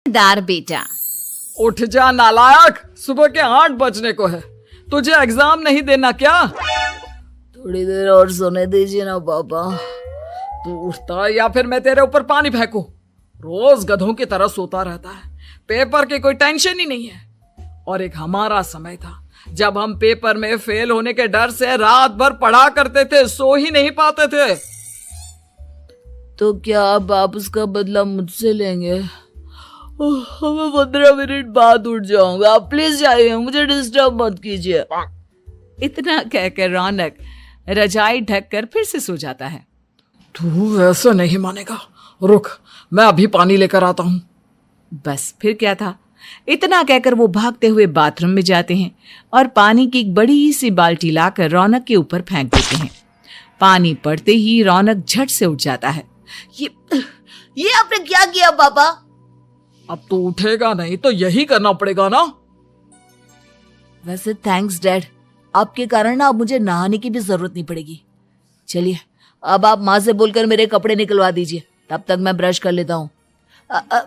दार बेटा। उठ जा नालायक, सुबह के 8 बजने को है। तुझे एग्जाम नहीं देना क्या? थोड़ी देर और सोने दीजिए ना पापा। तू उठता या फिर मैं तेरे ऊपर पानी फेंकूं? रोज गधों की तरह सोता रहता है, पेपर की कोई टेंशन ही नहीं है। और एक हमारा समय था जब हम पेपर में फेल होने के डर से रात भर पढ़ा करते थे, सो ही नहीं पाते थे। तो क्या आप उसका बदला मुझसे लेंगे? मैं 15 मिनट बाद उठ जाऊंगा, आप प्लीज जाइए, मुझे डिस्टर्ब मत कीजिए। इतना कहकर रौनक रजाई ढककर फिर से सो जाता है। तू ऐसा नहीं मानेगा, रुक मैं अभी पानी लेकर आता हूं। बस फिर क्या था, इतना कहकर वो भागते हुए बाथरूम में जाते हैं और पानी की एक बड़ी सी बाल्टी लाकर रौनक के ऊपर फेंक देते हैं। पानी पड़ते ही रौनक झट से उठ जाता है। ये आपने क्या किया पापा? अब तो उठेगा नहीं तो यही करना पड़ेगा ना। वैसे थैंक्स डैड, आपके कारण ना अब मुझे नहाने की भी जरूरत नहीं पड़ेगी। चलिए अब आप माँ से बोलकर मेरे कपड़े निकलवा दीजिए, तब तक मैं ब्रश कर लेता हूँ।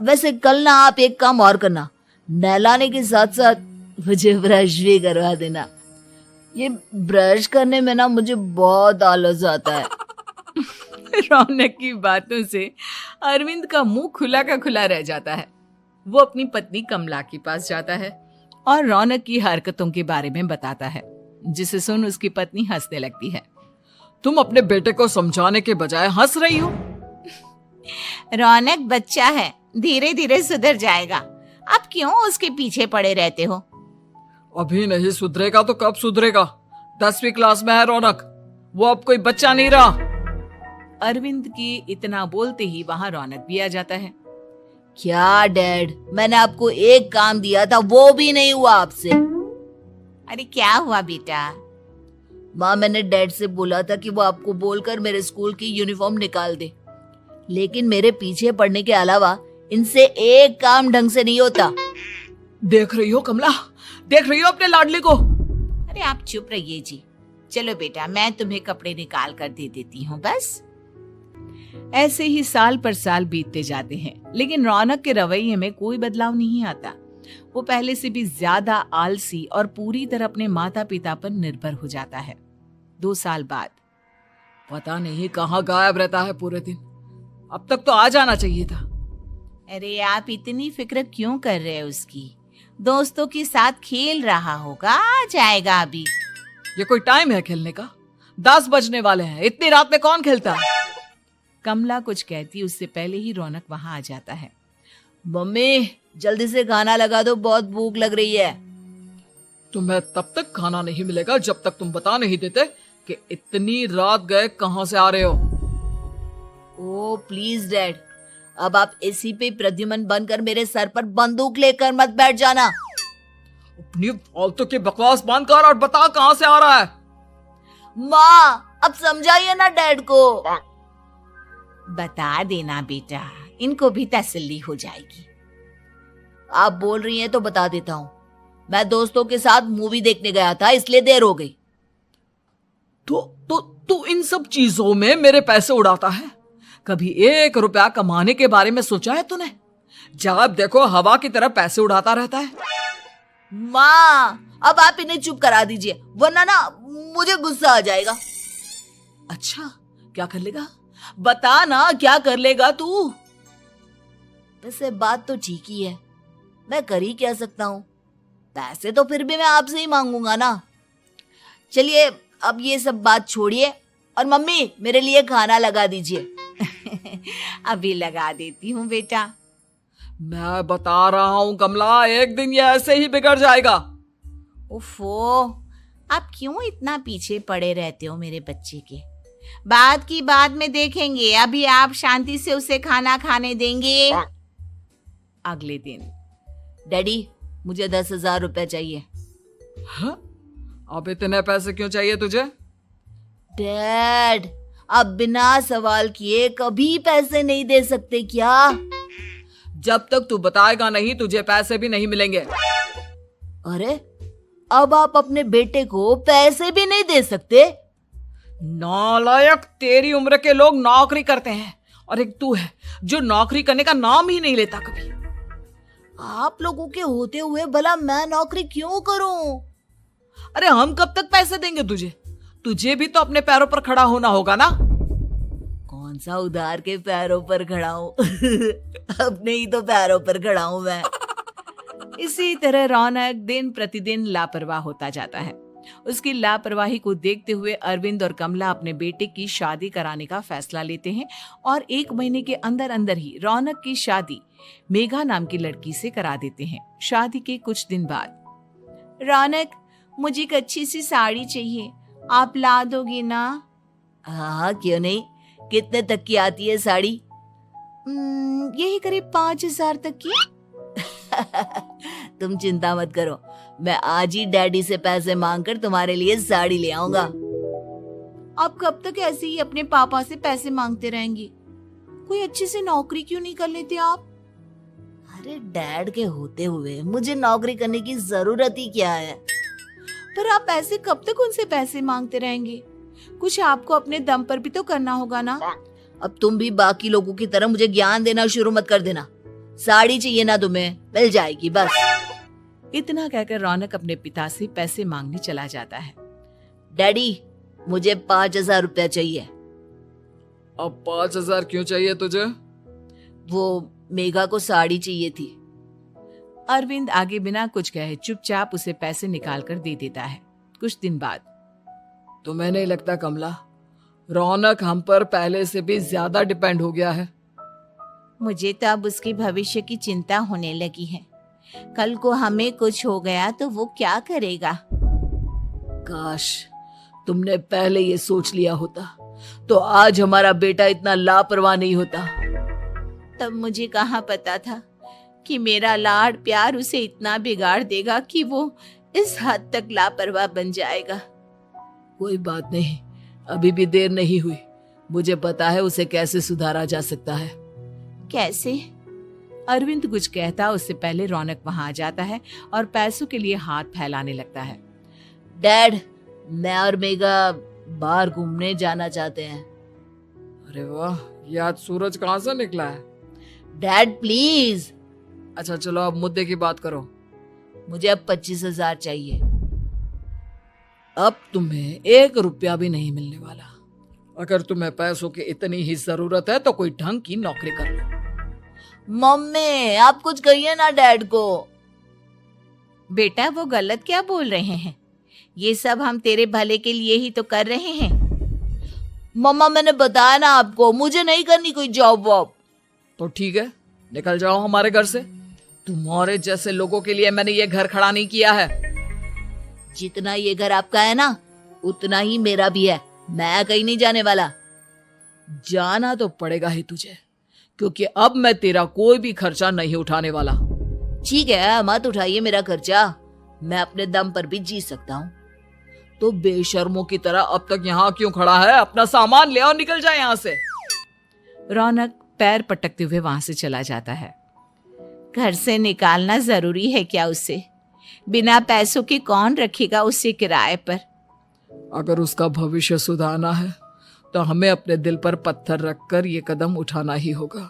वैसे कल ना आप एक काम और करना, नहलाने के साथ साथ मुझे ब्रश भी करवा देना। ये ब्रश करने में ना मुझे बहुत आलस आता है। रौनक की बातों से अरविंद का मुंह खुला का खुला रह जाता है। वो अपनी पत्नी कमला के पास जाता है और रौनक की हरकतों के बारे में बताता है, जिसे सुन उसकी पत्नी हंसने लगती है। तुम अपने बेटे को समझाने के बजाय हंस रही हो। रौनक बच्चा है, धीरे धीरे सुधर जाएगा, आप क्यों उसके पीछे पड़े रहते हो? अभी नहीं सुधरेगा तो कब सुधरेगा? 10वीं क्लास में है रौनक, वो अब कोई बच्चा नहीं रहा। अरविंद की इतना बोलते ही वहां रौनक भी आ जाता है। क्या डैड, मैंने आपको एक काम दिया था, वो भी नहीं हुआ आपसे। अरे क्या हुआ बेटा? माँ, मैंने डैड से बोला था कि वो आपको बोलकर मेरे स्कूल की यूनिफॉर्म निकाल दे, लेकिन मेरे पीछे पड़ने के अलावा इनसे एक काम ढंग से नहीं होता। देख रही हो कमला, देख रही हो अपने लाडली को? अरे आप चुप रहिए जी। चलो बेटा, मैं तुम्हें कपड़े निकाल कर दे देती हूँ। बस ऐसे ही साल पर साल बीतते जाते हैं, लेकिन रौनक के रवैये में कोई बदलाव नहीं आता। वो पहले से भी ज्यादा आलसी और पूरी तरह अपने माता पिता पर निर्भर हो जाता है। 2 साल बाद पता नहीं कहाँ गायब रहता है पूरे दिन, अब तक तो आ जाना चाहिए था। अरे आप इतनी फिक्र क्यों कर रहे हो उसकी? दोस्तों के साथ खेल रहा होगा, आ जाएगा अभी। ये कोई टाइम है खेलने का? 10 बजने वाले हैं, इतनी रात में कौन खेलता है? कमला कुछ कहती उससे पहले ही रौनक वहां आ जाता है। मम्मी जल्दी से खाना लगा दो, बहुत भूख लग रही है। तुम्हें तब तक खाना नहीं मिलेगा जब तक तुम बता नहीं देते कि इतनी रात गए कहां से आ रहे हो। ओ प्लीज डैड, अब आप एसी पे प्रद्युमन बनकर मेरे सर पर बंदूक लेकर मत बैठ जाना। अपनी फालतू की बकवास बंद कर और बता कहां से आ रहा है। माँ अब समझाइए ना डैड को। बता देना बेटा, इनको भी तसल्ली हो जाएगी। आप बोल रही हैं तो बता देता हूँ, मैं दोस्तों के साथ मूवी देखने गया था, इसलिए देर हो गई। तो इन सब चीजों में मेरे पैसे उड़ाता है? कभी 1 रुपया कमाने के बारे में सोचा है तूने? जब देखो हवा की तरह पैसे उड़ाता रहता है। माँ अब आप इन्हें चुप करा दीजिए, वरना ना मुझे गुस्सा आ जाएगा। अच्छा क्या कर लेगा? बता ना क्या कर लेगा तू? वैसे बात तो ठीक ही है, मैं कर ही क्या सकता हूँ, पैसे तो फिर भी मैं आपसे ही मांगूंगा ना। चलिए अब ये सब बात छोड़िए और मम्मी मेरे लिए खाना लगा दीजिए। अभी लगा देती हूँ बेटा। मैं बता रहा हूँ कमला, एक दिन ये ऐसे ही बिगड़ जाएगा। उफ़ो, आप क्यों इतना पीछे पड़े रहते हो मेरे बच्चे के? बात की बाद में देखेंगे, अभी आप शांति से उसे खाना खाने देंगे। अगले दिन डैडी मुझे 10,000 रुपए चाहिए। हाँ? अब इतने पैसे क्यों चाहिए तुझे? डैड आप बिना सवाल किए कभी पैसे नहीं दे सकते क्या? जब तक तू बताएगा नहीं तुझे पैसे भी नहीं मिलेंगे। अरे अब आप अपने बेटे को पैसे भी नहीं दे सकते? नालायक, तेरी उम्र के लोग नौकरी करते हैं और एक तू है जो नौकरी करने का नाम ही नहीं लेता कभी। आप लोगों के होते हुए भला मैं नौकरी क्यों करूं? अरे हम कब तक पैसे देंगे तुझे? तुझे भी तो अपने पैरों पर खड़ा होना होगा ना। कौन सा उधार के पैरों पर खड़ा हूं? अपने ही तो पैरों पर खड़ा हूं मैं। इसी तरह रौनक दिन प्रतिदिन लापरवाह होता जाता है। उसकी लापरवाही को देखते हुए अरविंद और कमला अपने बेटे की शादी कराने का फैसला लेते हैं और 1 महीने के अंदर अंदर ही रौनक की शादी मेघा नाम की लड़की से करा देते हैं। शादी के कुछ दिन बाद, रौनक, मुझे एक अच्छी सी साड़ी चाहिए, आप ला दोगे ना? हाँ, क्यों नहीं। कितने तक की आती है साड़ी? यही करीब 5,000 तक की। तुम चिंता मत करो, मैं आज ही डैडी से पैसे मांगकर तुम्हारे लिए साड़ी ले आऊंगा। आप कब तक ऐसे ही अपने पापा से पैसे मांगते रहेंगी? कोई अच्छी सी नौकरी क्यों नहीं कर लेते आप? अरे डैड के होते हुए मुझे नौकरी करने की जरूरत ही क्या है? पर आप ऐसे कब तक उनसे पैसे मांगते रहेंगे? कुछ आपको अपने दम पर भी तो करना होगा ना। अब तुम भी बाकी लोगों की तरह मुझे ज्ञान देना शुरू मत कर देना। साड़ी चाहिए ना तुम्हें, मिल जाएगी बस। इतना कहकर रौनक अपने पिता से पैसे मांगने चला जाता है। डैडी, मुझे 5,000 रुपया चाहिए। अब 5,000 क्यों चाहिए तुझे? वो मेघा को साड़ी चाहिए थी। अरविंद आगे बिना कुछ कहे चुपचाप उसे पैसे निकाल कर दे देता है। कुछ दिन बाद, तुम्हें नहीं लगता कमला, रौनक हम पर पहले से भी ज्यादा डिपेंड हो गया है? मुझे तो अब उसके भविष्य की चिंता होने लगी है। कल को हमें कुछ हो गया तो वो क्या करेगा? काश तुमने पहले ये सोच लिया होता तो आज हमारा बेटा इतना लापरवाह नहीं होता। तब मुझे कहाँ पता था कि मेरा लाड़ प्यार उसे इतना बिगाड़ देगा कि वो इस हद तक लापरवाह बन जाएगा। कोई बात नहीं, अभी भी देर नहीं हुई। मुझे पता है उसे कैसे सुधारा जा सकता है। कैसे? अरविंद कुछ कहता उससे पहले रौनक वहां आ जाता है और पैसों के लिए हाथ फैलाने लगता है। डैड, मैं और मेघा बाहर घूमने जाना चाहते हैं। अरे वाह, ये आज सूरज कहाँ से निकला है? Dad please. अच्छा चलो अब मुद्दे की बात करो। मुझे अब 25,000 चाहिए। अब तुम्हें 1 रुपया भी नहीं मिलने वाला। अगर तुम्हें पैसों की इतनी ही जरूरत है तो कोई ढंग की नौकरी कर लो। मम्मी, आप कुछ कहिए ना डैड को। बेटा, वो गलत क्या बोल रहे हैं? ये सब हम तेरे भले के लिए ही तो कर रहे हैं। मम्मा, मैंने बताया ना आपको, मुझे नहीं करनी कोई जॉब वॉब। तो ठीक है, निकल जाओ हमारे घर से। तुम्हारे जैसे लोगों के लिए मैंने ये घर खड़ा नहीं किया है। जितना ये घर आपका है ना, उतना ही मेरा भी है। मैं कहीं नहीं जाने वाला। जाना तो पड़ेगा ही तुझे, क्योंकि अब मैं तेरा कोई भी खर्चा नहीं उठाने वाला। ठीक है, मत उठाइए मेरा खर्चा, मैं अपने दम पर भी जी सकता हूँ। तो बेशर्मों की तरह अब तक यहाँ क्यों खड़ा है? अपना सामान ले और निकल जाए यहाँ से। रौनक पैर पटकते हुए वहां से चला जाता है। घर से निकालना जरूरी है क्या उसे? बिना पैसों के कौन रखेगा उसे किराए पर? अगर उसका भविष्य सुधारना है तो हमें अपने दिल पर पत्थर रखकर ये कदम उठाना ही होगा।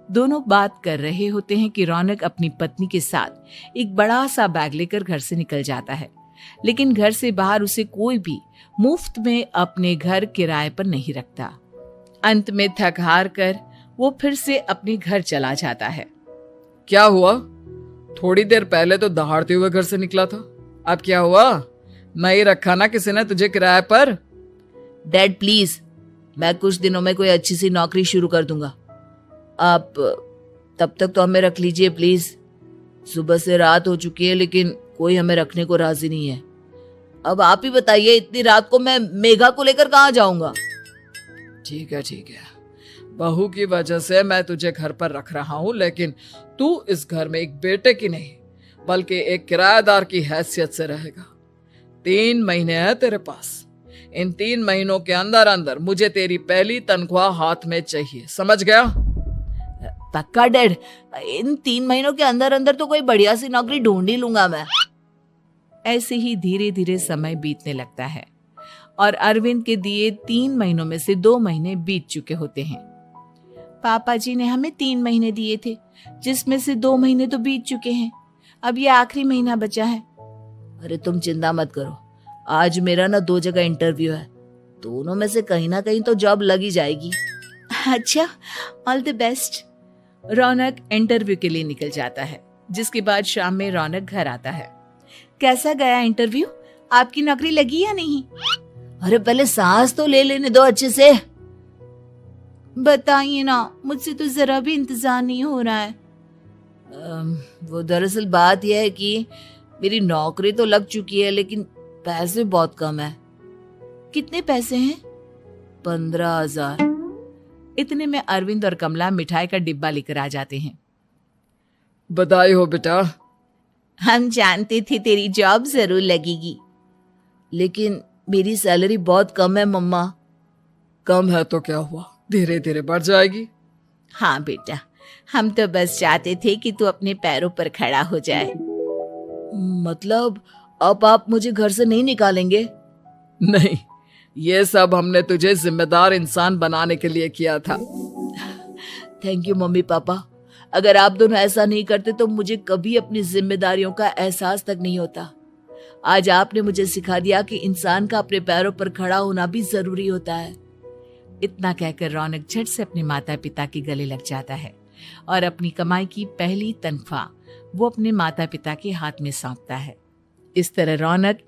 दोनों बात कर रहे होते हैं कि रौनक अपनी पत्नी के साथ एक बड़ा सा बैग लेकर घर से निकल जाता है, लेकिन घर से बाहर उसे कोई भी मुफ्त में अपने घर किराए पर नहीं रखता। अंत में थक हार कर वो फिर से अपने घर चला जाता है। क्या हुआ? थोड़ी देर पहले तो दहाड़ते हुए घर से निकला था, अब क्या हुआ? नहीं रखा ना किसी ने तुझे किराए पर? डैड प्लीज, मैं कुछ दिनों में कोई अच्छी सी नौकरी शुरू कर दूंगा। आप तब तक तो हमें रख लीजिए प्लीज। सुबह से रात हो चुकी है लेकिन कोई हमें रखने को राजी नहीं है। अब आप ही बताइए, इतनी रात को मैं मेघा को लेकर कहाँ जाऊंगा? ठीक है ठीक है, बहू की वजह से मैं तुझे घर पर रख रहा हूँ, लेकिन तू इस घर में एक बेटे की नहीं बल्कि एक किराएदार की हैसियत से रहेगा। 3 महीने है तेरे पास। इन 3 महीनों के अंदर अंदर मुझे तेरी पहली तनख्वाह हाथ में चाहिए, समझ गया? पक्का डैड, इन 3 महीनों के अंदर अंदर तो कोई बढ़िया सी नौकरी ढूंढ ही लूंगा मैं। ऐसे ही धीरे धीरे समय बीतने लगता है और अरविंद के दिए 3 महीनों में से 2 महीने बीत चुके होते हैं। पापा जी ने हमें 3 महीने दिए थे, जिसमें से 2 महीने तो बीत चुके हैं। अब ये आखिरी महीना बचा है। अरे तुम चिंता मत करो, आज मेरा ना 2 जगह इंटरव्यू है, दोनों में से कहीं ना कहीं तो जॉब लग ही जाएगी। अच्छा, all the best. Raunak interview के लिए निकल जाता है, जिसके बाद शाम में रौनक घर आता है। कैसा गया इंटरव्यू? आपकी नौकरी लगी या नहीं? अरे पहले सांस तो ले लेने दो अच्छे से। बताइए ना, मुझसे तो जरा भी इंतजार नहीं हो रहा है। वो दरअसल बात यह है कि मेरी नौकरी तो लग चुकी है, लेकिन पैसे बहुत कम है। कितने पैसे हैं? 15,000। इतने में अरविंद और कमला मिठाई का डिब्बा लेकर आ जाते हैं। बधाई हो बेटा। हम जानते थे तेरी जॉब जरूर लगेगी। लेकिन मेरी सैलरी बहुत कम है मम्मा। कम है तो क्या हुआ, धीरे धीरे बढ़ जाएगी। हाँ बेटा, हम तो बस चाहते थे कि तू अपने पैरों पर खड़ा हो जाए। मतलब अब आप मुझे घर से नहीं निकालेंगे? नहीं, ये सब हमने तुझे जिम्मेदार इंसान बनाने के लिए किया था। Thank you mummy papa. अगर आप दोनों ऐसा नहीं करते तो मुझे कभी अपनी जिम्मेदारियों का एहसास तक नहीं होता। आज आपने मुझे सिखा दिया कि इंसान का अपने पैरों पर खड़ा होना भी जरूरी होता है। इतना कहकर रौनक झट से अपने माता पिता के गले लग जाता है और अपनी कमाई की पहली तनख्वाह वो अपने माता पिता के हाथ में सौंपता है। इस तरह रौनक